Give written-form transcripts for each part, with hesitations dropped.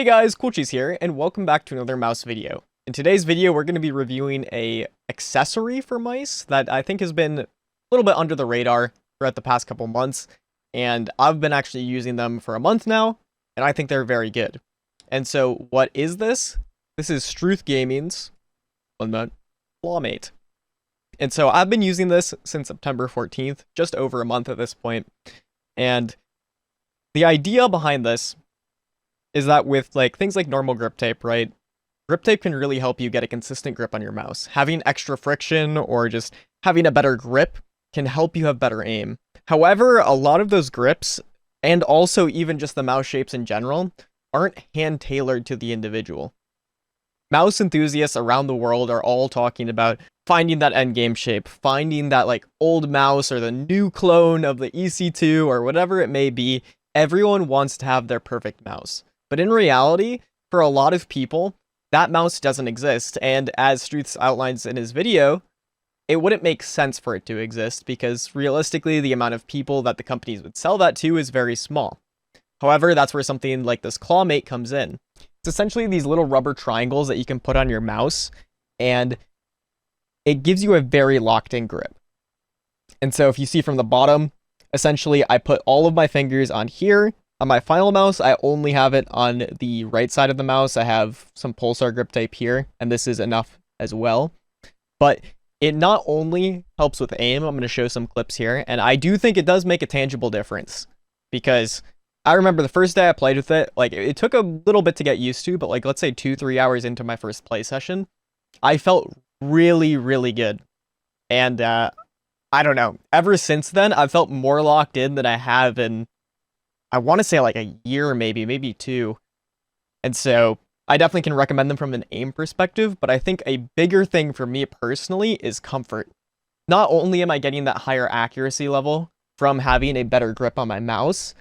Hey guys, CoolCheese here, and welcome back to another mouse video. In today's video, we're going to be reviewing a accessory for mice that I think has been a little bit under the radar throughout the past couple months, and I've been actually using them for a month now, and I think they're very good. And so, what is this? This is Struth Gaming's Clawmate. And so, I've been using this since September 14th, just over a month at this point, and the idea behind this is that with things like normal grip tape, right? Grip tape can really help you get a consistent grip on your mouse. Having extra friction or just having a better grip can help you have better aim. However, a lot of those grips, and also even just the mouse shapes in general, aren't hand-tailored to the individual. Mouse enthusiasts around the world are all talking about finding that endgame shape, finding that old mouse or the new clone of the EC2 or whatever it may be. Everyone wants to have their perfect mouse. But in reality, for a lot of people, that mouse doesn't exist, and as Struth outlines in his video, it wouldn't make sense for it to exist, because realistically, the amount of people that the companies would sell that to is very small. However, that's where something like this Clawmate comes in. It's essentially these little rubber triangles that you can put on your mouse, and it gives you a very locked-in grip. And so if you see from the bottom, essentially I put all of my fingers on here. On my final mouse, I only have it on the right side of the mouse. I have some Pulsar grip tape here, and this is enough as well. But it not only helps with aim, I'm going to show some clips here, and I do think it does make a tangible difference. Because I remember the first day I played with it, it took a little bit to get used to, but let's say 2-3 hours into my first play session, I felt really, really good. And I don't know, ever since then, I've felt more locked in than I have in, I want to say a year, maybe 2. And so I definitely can recommend them from an aim perspective, but I think a bigger thing for me personally is comfort. Not only am I getting that higher accuracy level from having a better grip on my mouse,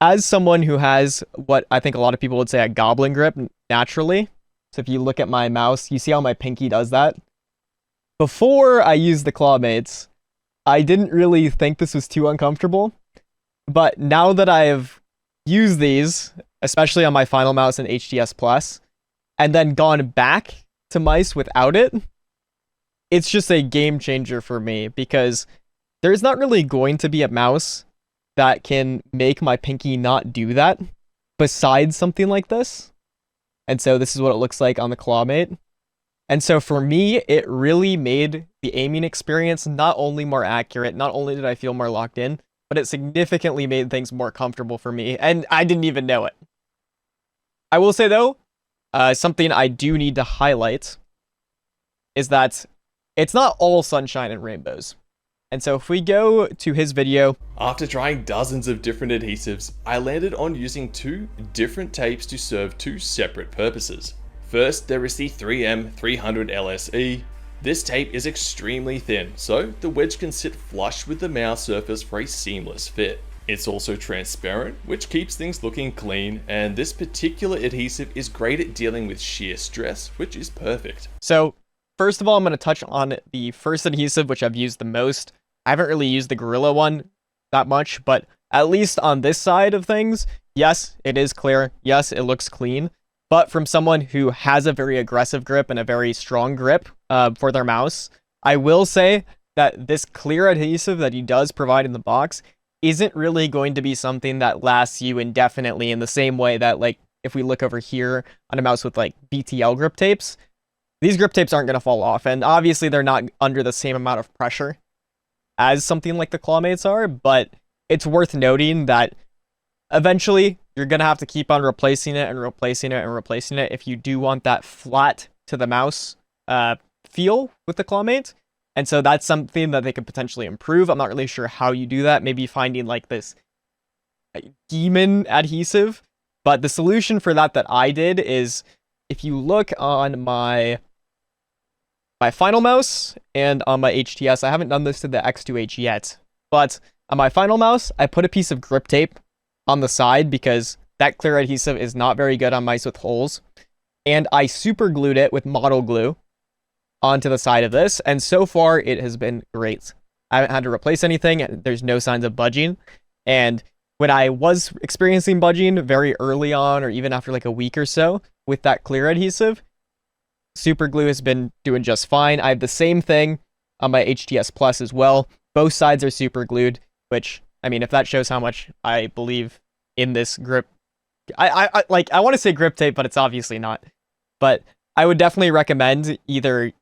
as someone who has what I think a lot of people would say a goblin grip naturally, so if you look at my mouse, you see how my pinky does that? Before I used the Clawmates, I didn't really think this was too uncomfortable. But now that I've used these, especially on my final mouse in HTS Plus, and then gone back to mice without it, it's just a game changer for me, because there's not really going to be a mouse that can make my pinky not do that besides something like this. And so this is what it looks like on the Clawmate. And so for me, it really made the aiming experience not only more accurate, not only did I feel more locked in, but it significantly made things more comfortable for me, and I didn't even know it. I will say, though, something I do need to highlight is that it's not all sunshine and rainbows. And so if we go to his video... After trying dozens of different adhesives, I landed on using 2 different tapes to serve 2 separate purposes. First, there is the 3M 300 LSE. This tape is extremely thin, so the wedge can sit flush with the mouse surface for a seamless fit. It's also transparent, which keeps things looking clean, and this particular adhesive is great at dealing with shear stress, which is perfect. So, first of all, I'm going to touch on the first adhesive, which I've used the most. I haven't really used the Gorilla one that much, but at least on this side of things, yes, it is clear. Yes, it looks clean. But from someone who has a very aggressive grip and a very strong grip for their mouse, I will say that this clear adhesive that he does provide in the box isn't really going to be something that lasts you indefinitely in the same way that, if we look over here on a mouse with, BTL grip tapes, these grip tapes aren't going to fall off. And obviously, they're not under the same amount of pressure as something like the Clawmates are, but it's worth noting that eventually, you're going to have to keep on replacing it and replacing it and replacing it if you do want that flat to the mouse feel with the Clawmate. And so that's something that they could potentially improve. I'm not really sure how you do that. Maybe finding this demon adhesive. But the solution for that I did is, if you look on my final mouse and on my HTS, I haven't done this to the X2H yet, but on my final mouse, I put a piece of grip tape on the side because that clear adhesive is not very good on mice with holes. And I super glued it with model glue onto the side of this, and so far it has been great. I haven't had to replace anything. There's no signs of budging, and when I was experiencing budging very early on, or even after like a week or so with that clear adhesive, super glue has been doing just fine. I have the same thing on my HTS Plus as well. Both sides are super glued, which, I mean, if that shows how much I believe in this grip, I want to say grip tape, but it's obviously not. But I would definitely recommend either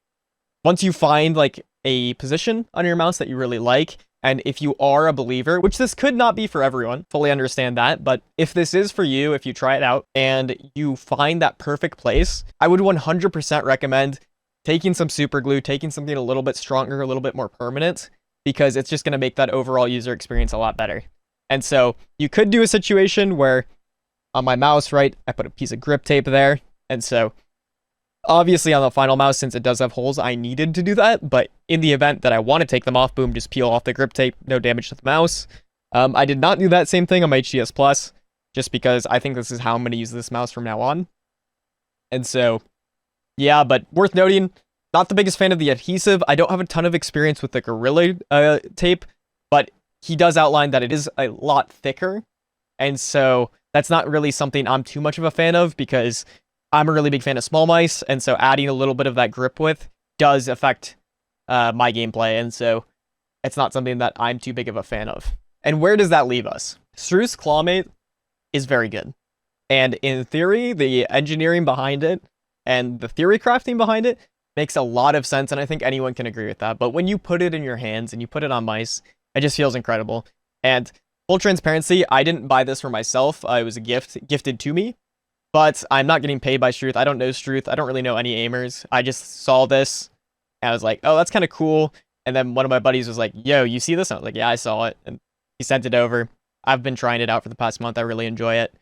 once you find like a position on your mouse that you really like, and if you are a believer, which this could not be for everyone, fully understand that, but if this is for you, if you try it out and you find that perfect place, I would 100% recommend taking some super glue, taking something a little bit stronger, a little bit more permanent, because it's just going to make that overall user experience a lot better. And so you could do a situation where on my mouse, right, I put a piece of grip tape there, and so obviously on the final mouse, since it does have holes, I needed to do that, but in the event that I want to take them off, boom, just peel off the grip tape, no damage to the mouse. I did not do that same thing on my HTS Plus, just because I think this is how I'm going to use this mouse from now on. And so, yeah, but worth noting, not the biggest fan of the adhesive. I don't have a ton of experience with the Gorilla tape, but he does outline that it is a lot thicker, and so that's not really something I'm too much of a fan of, because I'm a really big fan of small mice, and so adding a little bit of that grip width does affect my gameplay, and so it's not something that I'm too big of a fan of. And where does that leave us? Struth's Clawmate is very good. And in theory, the engineering behind it and the theory crafting behind it makes a lot of sense, and I think anyone can agree with that. But when you put it in your hands and you put it on mice, it just feels incredible. And full transparency, I didn't buy this for myself. It was a gift gifted to me, but I'm not getting paid by Struth. I don't know Struth. I don't really know any aimers. I just saw this and I was like, oh, that's kind of cool. And then one of my buddies was like, yo, you see this? I was like, yeah, I saw it. And he sent it over. I've been trying it out for the past month. I really enjoy it.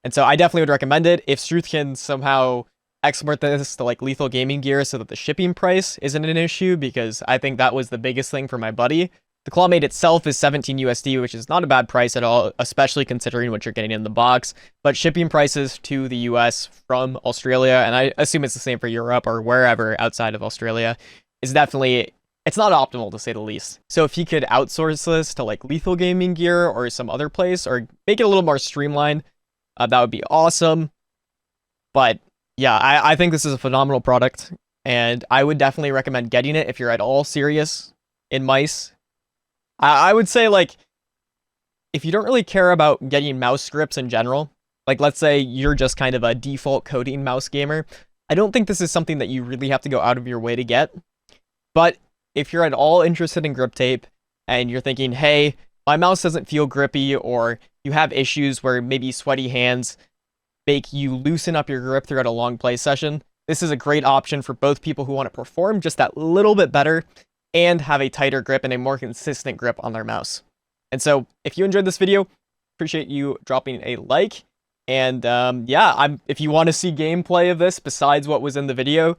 And so I definitely would recommend it. If Struth can somehow export this to like lethal gaming gear so that the shipping price isn't an issue, because I think that was the biggest thing for my buddy. The Clawmate itself is 17 USD, which is not a bad price at all, especially considering what you're getting in the box. But shipping prices to the US from Australia, and I assume it's the same for Europe or wherever outside of Australia, is definitely, it's not optimal to say the least. So if he could outsource this to like lethal gaming gear or some other place, or make it a little more streamlined, that would be awesome. But yeah, I think this is a phenomenal product, and I would definitely recommend getting it if you're at all serious in mice. I would say, like, if you don't really care about getting mouse grips in general, like, let's say you're just kind of a default coding mouse gamer, I don't think this is something that you really have to go out of your way to get. But if you're at all interested in grip tape, and you're thinking, hey, my mouse doesn't feel grippy, or you have issues where maybe sweaty hands make you loosen up your grip throughout a long play session, this is a great option for both people who want to perform just that little bit better and have a tighter grip and a more consistent grip on their mouse. And so, if you enjoyed this video, appreciate you dropping a like. And yeah, if you want to see gameplay of this besides what was in the video,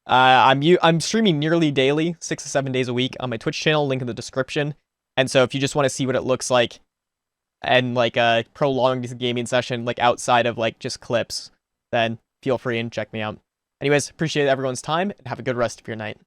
I'm streaming nearly daily, 6 to 7 days a week on my Twitch channel, link in the description. And so if you just want to see what it looks like and like a prolonged gaming session, like outside of like just clips, then feel free and check me out. Anyways, appreciate everyone's time and have a good rest of your night.